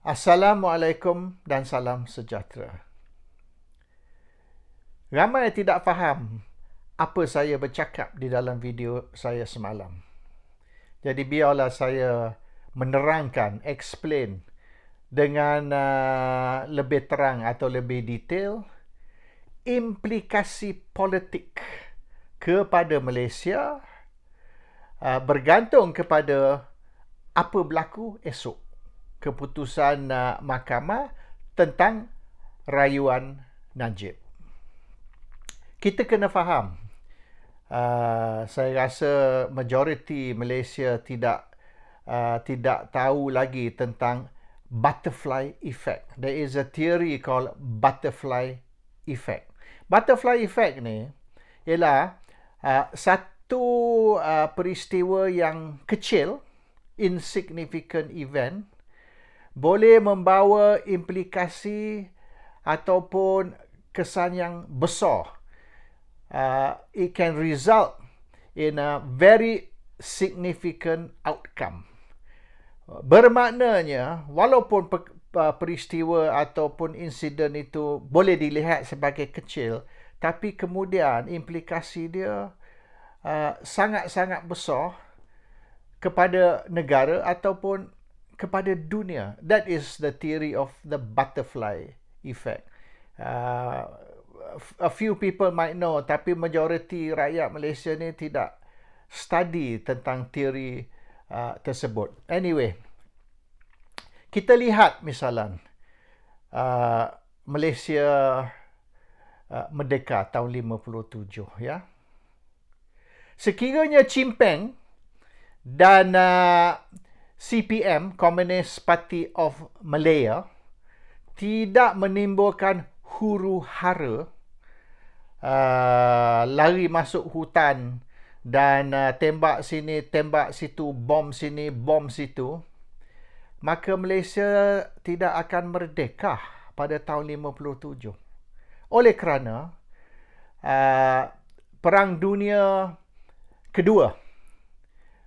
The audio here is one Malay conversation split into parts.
Assalamualaikum dan salam sejahtera. Ramai tidak faham apa saya bercakap di dalam video saya semalam. Jadi biarlah saya menerangkan, explain dengan lebih terang atau lebih detail implikasi politik kepada Malaysia bergantung kepada apa berlaku esok. Keputusan mahkamah tentang rayuan Najib. Kita kena faham, saya rasa majoriti Malaysia tidak tahu lagi tentang butterfly effect. There is a theory called butterfly effect. Butterfly effect ni ialah satu peristiwa yang kecil, insignificant event, boleh membawa implikasi ataupun kesan yang besar. It can result in a very significant outcome. Bermaknanya, walaupun peristiwa ataupun insiden itu boleh dilihat sebagai kecil, tapi kemudian implikasi dia sangat-sangat besar kepada negara ataupun kepada dunia. That is the theory of the butterfly effect. A few people might know, tapi majoriti rakyat Malaysia ni tidak study tentang teori tersebut. Anyway, kita lihat misalan Malaysia merdeka tahun 57 ya. Sekiranya Chimpeng dan CPM, Communist Party of Malaya, tidak menimbulkan huru-hara, lari masuk hutan dan tembak sini, tembak situ, bom sini, bom situ, maka Malaysia tidak akan merdeka pada tahun 57. Oleh kerana Perang Dunia Kedua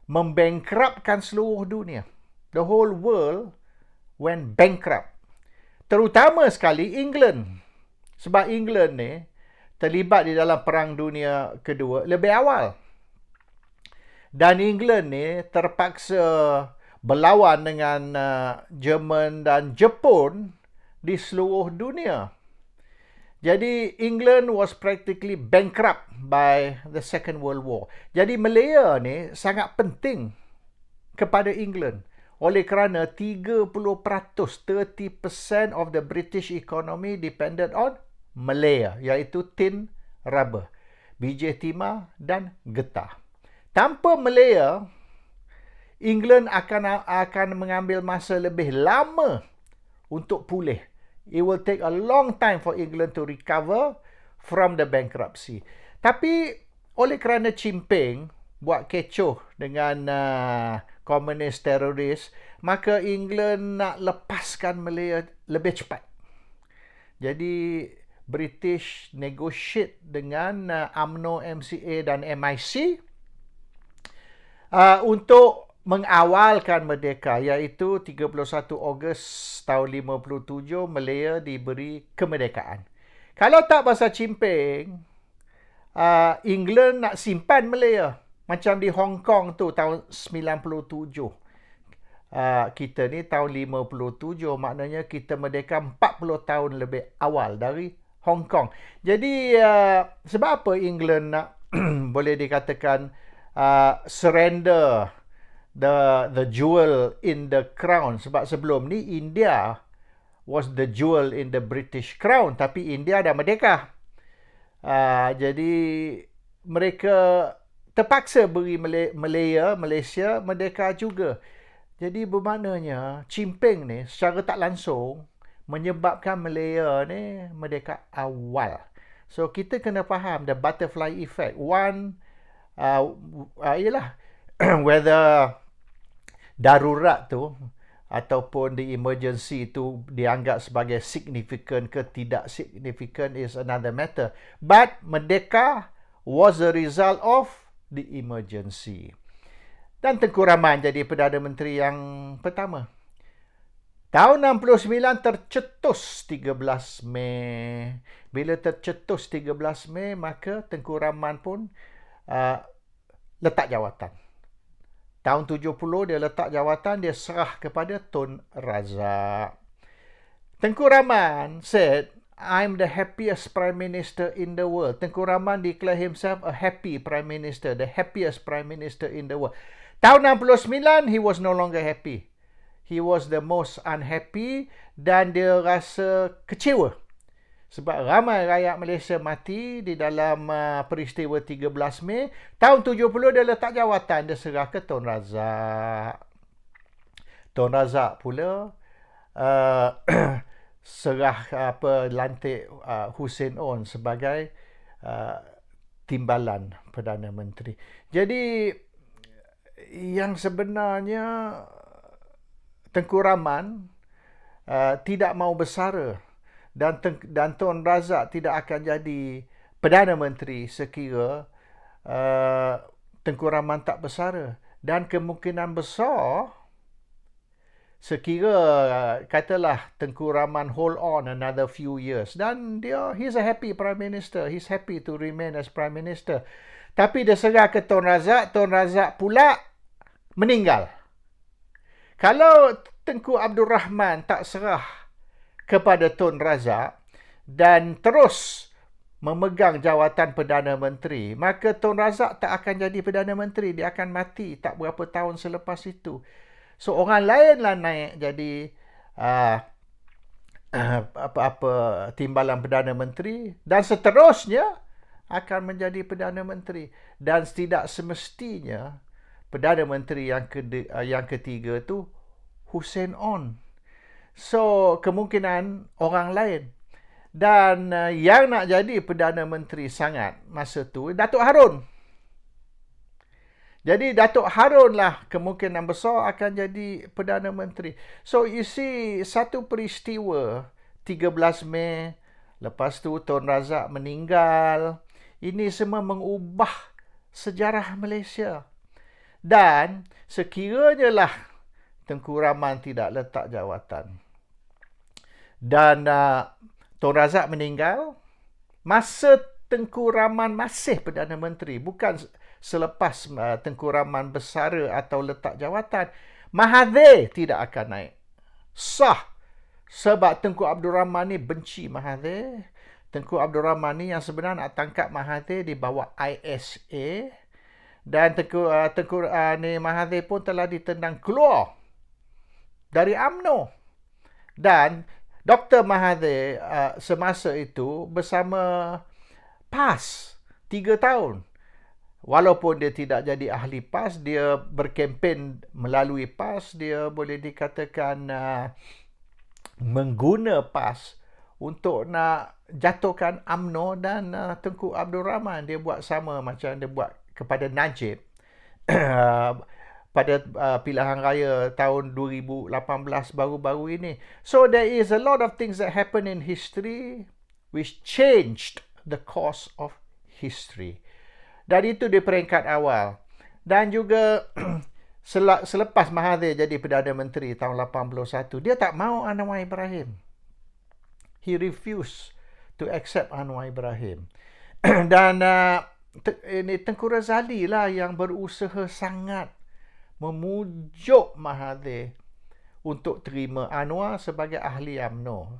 membangkrupkan seluruh dunia. The whole world went bankrupt. Terutama sekali England. Sebab England ni terlibat di dalam Perang Dunia Kedua lebih awal. Dan England ni terpaksa berlawan dengan Jerman dan Jepun di seluruh dunia. Jadi England was practically bankrupt by the Second World War. Jadi Malaya ni sangat penting kepada England. Oleh kerana 30% of the British economy depended on Malaya, iaitu tin, rubber, biji timah dan getah. Tanpa Malaya, England akan mengambil masa lebih lama untuk pulih. It will take a long time for England to recover from the bankruptcy. Tapi oleh kerana Chimpeng buat kecoh dengan komunis teroris, maka England nak lepaskan Malaya lebih cepat. Jadi British negotiate dengan UMNO, MCA dan MIC untuk mengawalkan merdeka, iaitu 31 Ogos tahun 57 Malaya diberi kemerdekaan. Kalau tak pasal Chimpeng, England nak simpan Malaya. Macam di Hong Kong tu tahun 97. Kita ni tahun 57, maknanya kita merdeka 40 tahun lebih awal dari Hong Kong. Jadi sebab apa England nak boleh dikatakan surrender the jewel in the crown? Sebab sebelum ni India was the jewel in the British crown, tapi India dah merdeka. Jadi mereka terpaksa beri Malaysia merdeka juga. Jadi bermaknanya Chimpeng ni secara tak langsung menyebabkan Malaya ni merdeka awal. So kita kena faham the butterfly effect. One ialah whether darurat tu ataupun the emergency tu dianggap sebagai significant ke tidak significant is another matter. But merdeka was a result of the emergency. Dan Tengku Rahman jadi Perdana Menteri yang pertama. Tahun 69 tercetus 13 Mei. Bila tercetus 13 Mei, maka Tengku Rahman pun letak jawatan. Tahun 70 dia letak jawatan, dia serah kepada Tun Razak. Tengku Rahman said, I'm the happiest Prime Minister in the world. Tengku Rahman declare himself a happy Prime Minister, the happiest Prime Minister in the world. Tahun 69, he was no longer happy. He was the most unhappy dan dia rasa kecewa. Sebab ramai rakyat Malaysia mati di dalam peristiwa 13 Mei. Tahun 70 dia letak jawatan, dia serah ke Tun Razak. Tun Razak pula serah lantik Hussein On sebagai timbalan Perdana Menteri. Jadi yang sebenarnya Tengku Rahman tidak mahu bersara dan Tun Razak tidak akan jadi Perdana Menteri sekira Tengku Rahman tak bersara. Dan kemungkinan besar sekira katalah Tengku Rahman hold on another few years dan he's a happy Prime Minister. He's happy to remain as Prime Minister. Tapi dia serah ke Tun Razak pula meninggal. Kalau Tengku Abdul Rahman tak serah kepada Tun Razak dan terus memegang jawatan Perdana Menteri, maka Tun Razak tak akan jadi Perdana Menteri. Dia akan mati tak berapa tahun selepas itu. So, orang lainlah naik jadi timbalan Perdana Menteri dan seterusnya akan menjadi Perdana Menteri. Dan tidak semestinya Perdana Menteri yang ketiga tu Hussein On. So, kemungkinan orang lain. Dan yang nak jadi Perdana Menteri sangat masa tu Datuk Harun. Jadi Datuk Harun lah kemungkinan besar akan jadi Perdana Menteri. So, you see, satu peristiwa 13 Mei, lepas tu Tun Razak meninggal. Ini semua mengubah sejarah Malaysia. Dan sekiranya lah Tengku Rahman tidak letak jawatan dan Tun Razak meninggal, masa Tengku Rahman masih Perdana Menteri, bukan selepas Tengku Rahman bersara atau letak jawatan, Mahathir tidak akan naik. Sah. Sebab Tengku Abdul Rahman ni benci Mahathir. Tengku Abdul Rahman ni yang sebenarnya nak tangkap Mahathir di bawah ISA. Dan Tengku Mahathir pun telah ditendang keluar dari UMNO. Dan Dr. Mahathir semasa itu bersama PAS 3 tahun. Walaupun dia tidak jadi ahli PAS, dia berkempen melalui PAS. Dia boleh dikatakan mengguna PAS untuk nak jatuhkan UMNO dan Tengku Abdul Rahman. Dia buat sama macam dia buat kepada Najib pada pilihan raya tahun 2018 baru-baru ini. So there is a lot of things that happen in history which changed the course of history. Dan itu di peringkat awal. Dan juga selepas Mahathir jadi Perdana Menteri tahun 81, dia tak mahu Anwar Ibrahim. He refused to accept Anwar Ibrahim. Dan Tengku Razali lah yang berusaha sangat memujuk Mahathir untuk terima Anwar sebagai ahli UMNO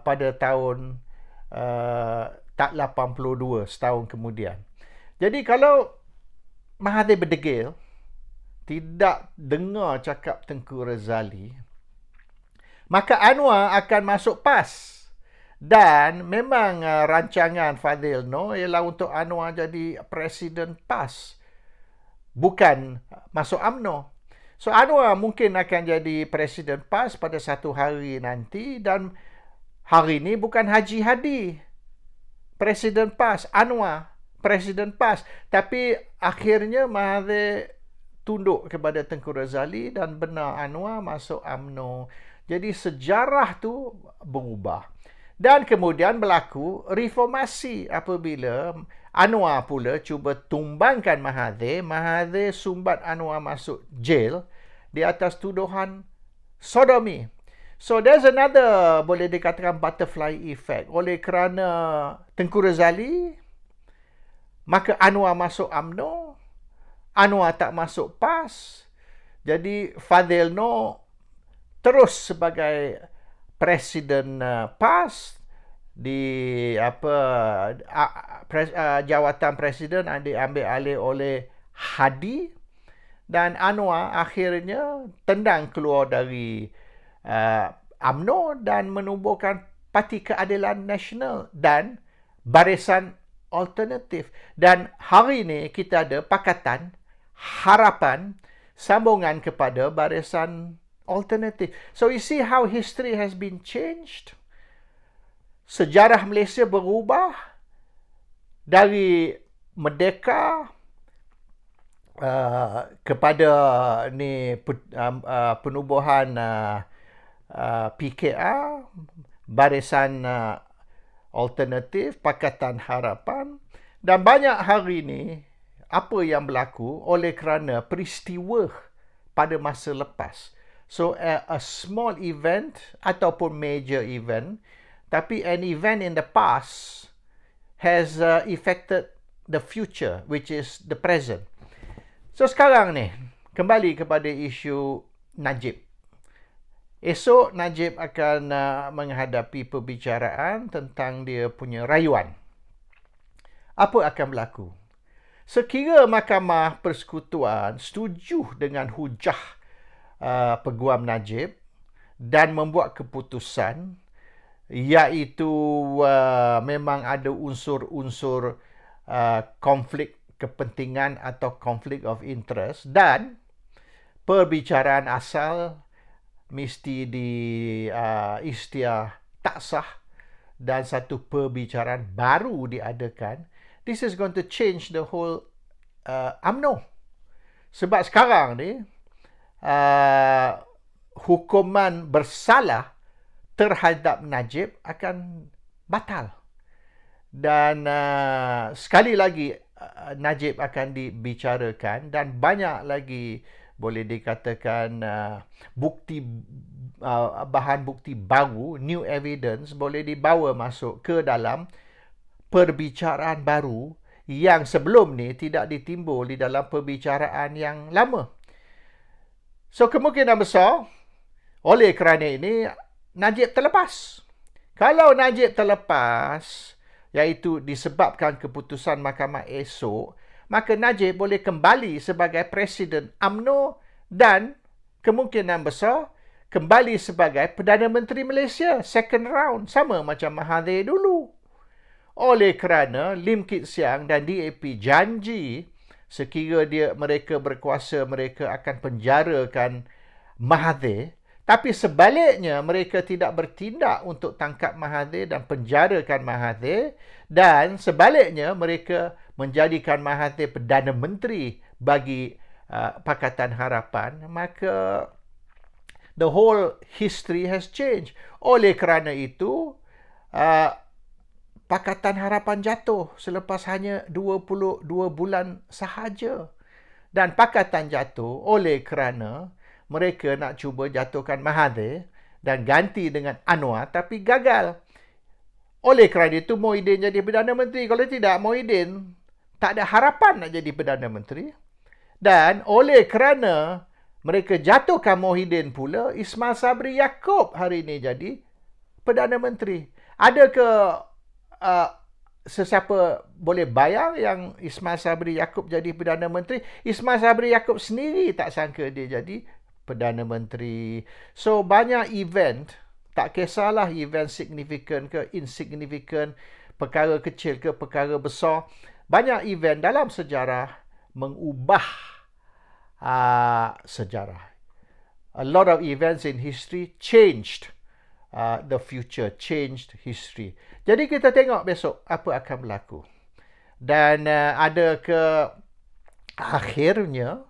pada tahun 82, setahun kemudian. Jadi kalau Mahathir berdegil, tidak dengar cakap Tengku Razali, maka Anwar akan masuk PAS. Dan memang rancangan Fadhil Noor ialah untuk Anwar jadi Presiden PAS, bukan masuk UMNO. So Anwar mungkin akan jadi Presiden PAS pada satu hari nanti, dan hari ini bukan Haji Hadi Presiden PAS, Anwar Presiden PAS. Tapi akhirnya Mahathir tunduk kepada Tengku Razali dan benar Anwar masuk UMNO. Jadi sejarah tu berubah. Dan kemudian berlaku reformasi apabila Anwar pula cuba tumbangkan Mahathir. Mahathir sumbat Anwar masuk jail di atas tuduhan sodomi. So there's another, boleh dikatakan butterfly effect. Oleh kerana Tengku Razali, maka Anwar masuk UMNO, Anwar tak masuk PAS. Jadi Fadhil Noh terus sebagai presiden PAS, di jawatan presiden diambil alih oleh Hadi, dan Anwar akhirnya tendang keluar dari UMNO dan menubuhkan Parti Keadilan Nasional dan Barisan Alternatif. Dan hari ini kita ada Pakatan Harapan sambungan kepada Barisan Alternatif. So you see how history has been changed. Sejarah Malaysia berubah dari merdeka kepada penubuhan PKR, Barisan Alternatif, Pakatan Harapan, dan banyak hari ini apa yang berlaku oleh kerana peristiwa pada masa lepas. So a small event ataupun major event, tapi an event in the past has affected the future, which is the present. So sekarang ni, kembali kepada isu Najib. Esok Najib akan menghadapi perbicaraan tentang dia punya rayuan. Apa akan berlaku? Sekira Mahkamah Persekutuan setuju dengan hujah Peguam Najib dan membuat keputusan, iaitu memang ada unsur-unsur konflik kepentingan atau konflik of interest, dan perbicaraan asal mesti istiah tak sah dan satu perbicaraan baru diadakan. This is going to change the whole UMNO. Sebab sekarang ni hukuman bersalah terhadap Najib akan batal. Dan sekali lagi Najib akan dibicarakan, dan banyak lagi boleh dikatakan bahan bukti baru, new evidence, boleh dibawa masuk ke dalam perbicaraan baru yang sebelum ni tidak ditimbul di dalam perbicaraan yang lama. So kemungkinan besar oleh kerana ini Najib terlepas. Kalau Najib terlepas, iaitu disebabkan keputusan mahkamah esok, maka Najib boleh kembali sebagai Presiden UMNO dan kemungkinan besar kembali sebagai Perdana Menteri Malaysia second round, sama macam Mahathir dulu. Oleh kerana Lim Kit Siang dan DAP janji sekira mereka berkuasa, mereka akan penjarakan Mahathir, tapi sebaliknya mereka tidak bertindak untuk tangkap Mahathir dan penjarakan Mahathir, dan sebaliknya mereka menjadikan Mahathir Perdana Menteri bagi Pakatan Harapan, maka the whole history has changed. Oleh kerana itu, Pakatan Harapan jatuh selepas hanya 22 bulan sahaja. Dan Pakatan jatuh oleh kerana mereka nak cuba jatuhkan Mahathir dan ganti dengan Anwar, tapi gagal. Oleh kerana itu Muhyiddin jadi Perdana Menteri. Kalau tidak, Muhyiddin tak ada harapan nak jadi Perdana Menteri. Dan oleh kerana mereka jatuhkan Muhyiddin pula, Ismail Sabri Yaakob hari ini jadi Perdana Menteri. Adakah sesiapa boleh bayang yang Ismail Sabri Yaakob jadi Perdana Menteri? Ismail Sabri Yaakob sendiri tak sangka dia jadi Perdana Menteri. So banyak event, tak kisahlah event signifikan ke insignifikan, perkara kecil ke perkara besar, banyak event dalam sejarah mengubah sejarah. A lot of events in history changed the future, changed history. Jadi kita tengok besok apa akan berlaku. Dan ada ke akhirnya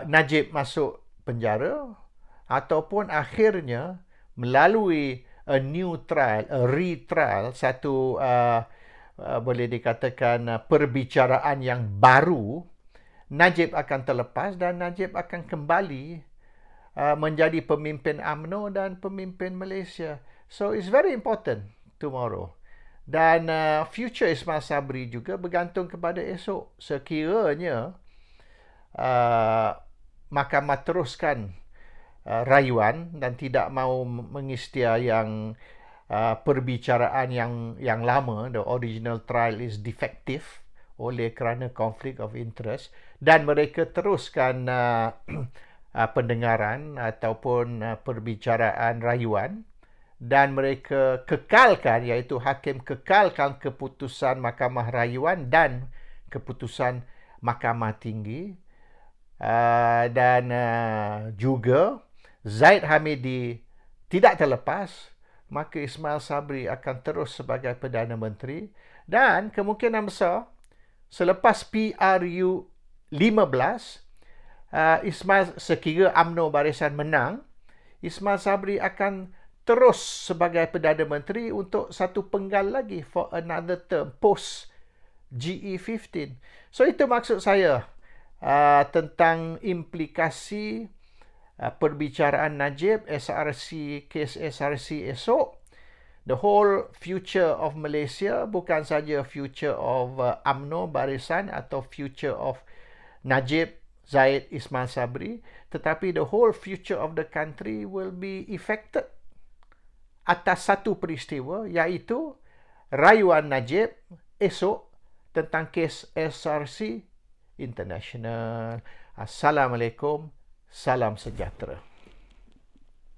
Najib masuk penjara, ataupun akhirnya melalui a new trial, a retrial, satu boleh dikatakan perbicaraan yang baru, Najib akan terlepas dan Najib akan kembali menjadi pemimpin UMNO dan pemimpin Malaysia. So it's very important tomorrow. Dan future Ismail Sabri juga bergantung kepada esok. Sekiranya Mahkamah teruskan rayuan dan tidak mahu mengisytihar yang perbicaraan yang lama, the original trial is defective oleh kerana conflict of interest, dan mereka teruskan pendengaran ataupun perbicaraan rayuan, dan mereka kekalkan, iaitu hakim kekalkan keputusan Mahkamah Rayuan dan keputusan Mahkamah Tinggi, dan juga Zaid Hamidi tidak terlepas, maka Ismail Sabri akan terus sebagai Perdana Menteri, dan kemungkinan besar selepas PRU 15, Ismail, sekira UMNO Barisan menang, Ismail Sabri akan terus sebagai Perdana Menteri untuk satu penggal lagi for another term post GE15. So itu maksud saya tentang implikasi perbicaraan Najib, SRC, kes SRC esok. The whole future of Malaysia, bukan saja future of UMNO Barisan atau future of Najib, Zaid, Ismail Sabri, tetapi the whole future of the country will be affected atas satu peristiwa, iaitu rayuan Najib esok tentang kes SRC International. Assalamualaikum, salam sejahtera.